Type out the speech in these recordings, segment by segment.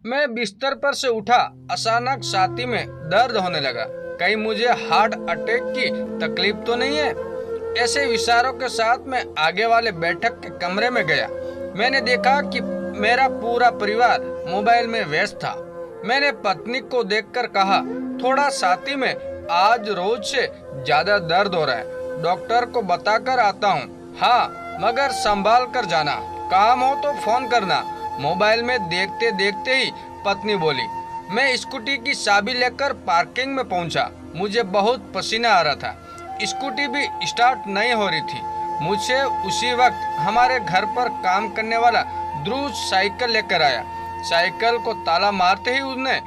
मैं बिस्तर पर से उठा। अचानक छाती में दर्द होने लगा। कहीं मुझे हार्ट अटैक की तकलीफ तो नहीं है? ऐसे विचारों के साथ मैं आगे वाले बैठक के कमरे में गया। मैंने देखा कि मेरा पूरा परिवार मोबाइल में व्यस्त था। मैंने पत्नी को देखकर कहा, थोड़ा छाती में आज रोज से ज्यादा दर्द हो रहा है, डॉक्टर को बताकर आता हूँ। हाँ, मगर संभाल कर जाना, काम हो तो फोन करना। मोबाइल में देखते देखते ही पत्नी बोली। मैं स्कूटी की चाबी लेकर पार्किंग में पहुंचा। मुझे बहुत पसीना आ रहा था। स्कूटी भी स्टार्ट नहीं हो रही थी। मुझे उसी वक्त हमारे घर पर काम करने वाला ध्रुव साइकिल लेकर आया। साइकिल को ताला मारते ही उसने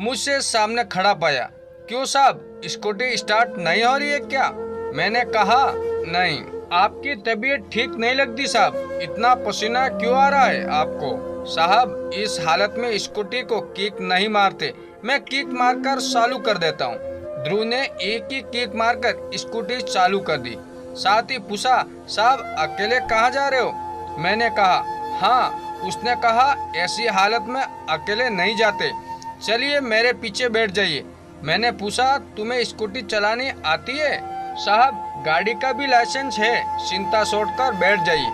मुझसे सामने खड़ा पाया। क्यों साहब, स्कूटी स्टार्ट नहीं हो रही है क्या? मैंने कहा, नहीं। आपकी तबीयत ठीक नहीं लगती साहब, इतना पसीना क्यों आ रहा है आपको? साहब, इस हालत में स्कूटी को किक नहीं मारते, मैं किक मारकर चालू कर देता हूँ। ध्रुव ने एक ही किक मारकर स्कूटी चालू कर दी। साथ ही पूछा, साहब अकेले कहाँ जा रहे हो? मैंने कहा, हाँ। उसने कहा, ऐसी हालत में अकेले नहीं जाते, चलिए मेरे पीछे बैठ जाइए। मैंने पूछा, तुम्हें स्कूटी चलानी आती है? साहब, गाड़ी का भी लाइसेंस है, चिंता छोड़कर बैठ जाइए।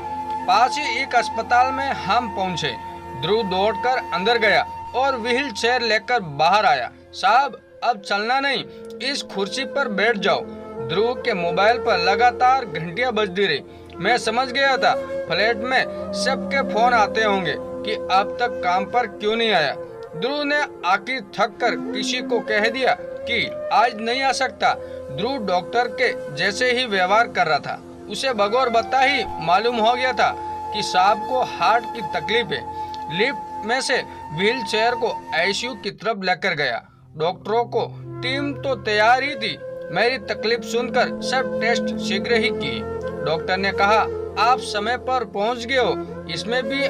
पास ही एक अस्पताल में हम पहुंचे। ध्रुव दौड़कर अंदर गया और व्हील चेयर लेकर बाहर आया। साहब, अब चलना नहीं, इस कुर्सी पर बैठ जाओ। ध्रुव के मोबाइल पर लगातार घंटियां बजती रही। मैं समझ गया था फ्लैट में सबके फोन आते होंगे कि अब तक काम पर क्यों नहीं आया। ध्रुव ने आखिर थक कर किसी को कह दिया कि आज नहीं आ सकता। ध्रुव डॉक्टर के जैसे ही व्यवहार कर रहा था। उसे बगैर बता ही मालूम हो गया था कि साहब को हार्ट की तकलीफ है। लिफ्ट में से व्हील चेयर को आईसीयू की तरफ लेकर गया। डॉक्टरों को टीम तो तैयार ही थी। मेरी तकलीफ सुनकर सब टेस्ट शीघ्र ही किए। डॉक्टर ने कहा, आप समय पर पहुंच गए हो, इसमें भी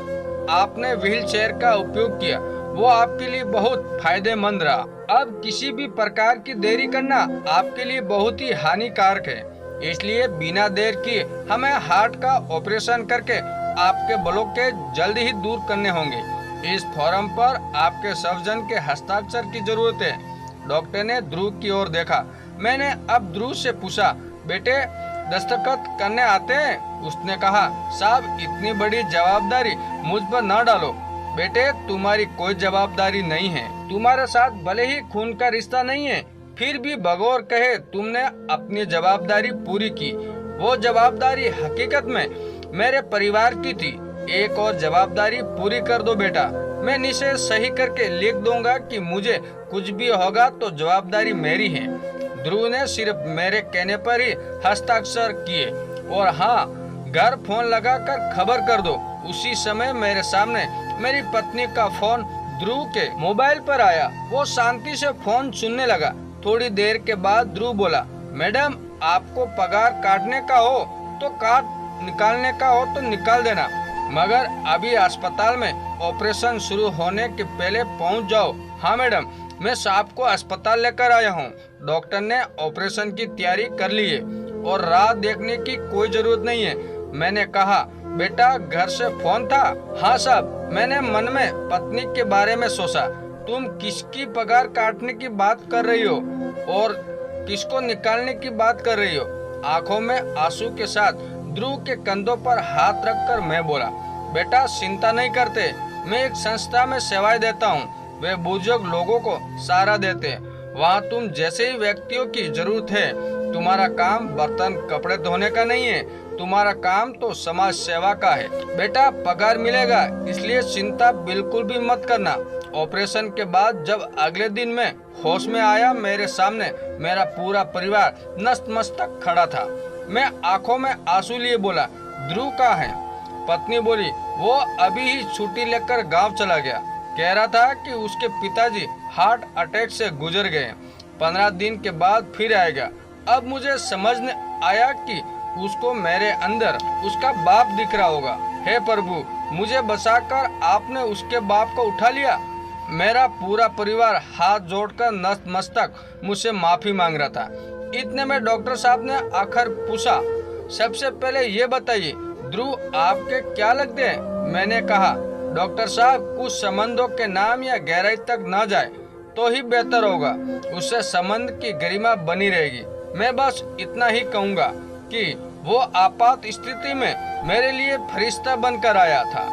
आपने व्हील चेयर का उपयोग किया, वो आपके लिए बहुत फायदेमंद रहा। अब किसी भी प्रकार की देरी करना आपके लिए बहुत ही हानिकारक है, इसलिए बिना देर किए हमें हार्ट का ऑपरेशन करके आपके ब्लॉकेज जल्द ही दूर करने होंगे। इस फॉर्म पर आपके सर्जन के हस्ताक्षर की जरूरत है। डॉक्टर ने ध्रुव की ओर देखा। मैंने अब ध्रुव से पूछा, बेटे दस्तखत करने आते हैं? उसने कहा, साहब इतनी बड़ी जवाबदारी मुझ पर न डालो। बेटे तुम्हारी कोई जवाबदारी नहीं है, तुम्हारे साथ भले ही खून का रिश्ता नहीं है, फिर भी बगैर कहे तुमने अपनी जवाबदारी पूरी की। वो जवाबदारी हकीकत में मेरे परिवार की थी। एक और जवाबदारी पूरी कर दो बेटा। मैं नीचे सही करके लिख दूंगा कि मुझे कुछ भी होगा तो जवाबदारी मेरी है। ध्रुव ने सिर्फ मेरे कहने पर ही हस्ताक्षर किए। और हाँ, घर फोन लगाकर खबर कर दो। उसी समय मेरे सामने मेरी पत्नी का फोन ध्रुव के मोबाइल पर आया। वो शांति से फोन सुनने लगा। थोड़ी देर के बाद ध्रुव बोला, मैडम आपको पगार काटने का हो तो काट, निकालने का हो तो निकाल देना, मगर अभी अस्पताल में ऑपरेशन शुरू होने के पहले पहुंच जाओ। हाँ मैडम, मैं साहब को अस्पताल लेकर आया हूँ। डॉक्टर ने ऑपरेशन की तैयारी कर ली है और राह देखने की कोई जरूरत नहीं है। मैंने कहा, बेटा घर से फोन था? हाँ साहब। मैंने मन में पत्नी के बारे में सोचा। तुम किसकी पगार काटने की बात कर रही हो और किसको निकालने की बात कर रही हो? आंखों में आंसू के साथ ध्रुव के कंधों पर हाथ रखकर मैं बोला, बेटा चिंता नहीं करते, मैं एक संस्था में सेवाएं देता हूँ। वे बुजुर्ग लोगों को सहारा देते हैं। वहाँ तुम जैसे ही व्यक्तियों की जरूरत है। तुम्हारा काम बर्तन कपड़े धोने का नहीं है, तुम्हारा काम तो समाज सेवा का है। बेटा पगार मिलेगा, इसलिए चिंता बिल्कुल भी मत करना। ऑपरेशन के बाद जब अगले दिन मैं होश में आया, मेरे सामने मेरा पूरा परिवार नतमस्तक खड़ा था। मैं आंखों में आंसू लिए बोला, ध्रुव कहाँ है? पत्नी बोली, वो अभी ही छुट्टी लेकर गांव चला गया। कह रहा था कि उसके पिताजी हार्ट अटैक से गुजर गए, 15 दिन के बाद फिर आएगा। अब मुझे समझ में आया कि उसको मेरे अंदर उसका बाप दिख रहा होगा। हे प्रभु, मुझे बचाकर आपने उसके बाप को उठा लिया। मेरा पूरा परिवार हाथ जोड़कर नतमस्तक मुझसे माफी मांग रहा था। इतने में डॉक्टर साहब ने आखिर पूछा, सबसे पहले ये बताइए ध्रुव आपके क्या लगते हैं? मैंने कहा, डॉक्टर साहब कुछ संबंधों के नाम या गहराई तक न जाए तो ही बेहतर होगा, उससे संबंध की गरिमा बनी रहेगी। मैं बस इतना ही कहूँगा कि वो आपात स्थिति में मेरे लिए फरिश्ता बनकर आया था।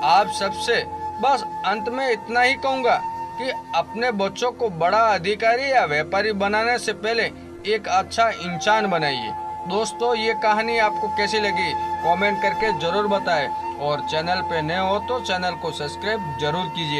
आप सबसे बस अंत में इतना ही कहूँगा कि अपने बच्चों को बड़ा अधिकारी या व्यापारी बनाने से पहले एक अच्छा इंसान बनाइए। दोस्तों, ये कहानी आपको कैसी लगी कमेंट करके ज़रूर बताएं और चैनल पे नए हो तो चैनल को सब्सक्राइब जरूर कीजिए।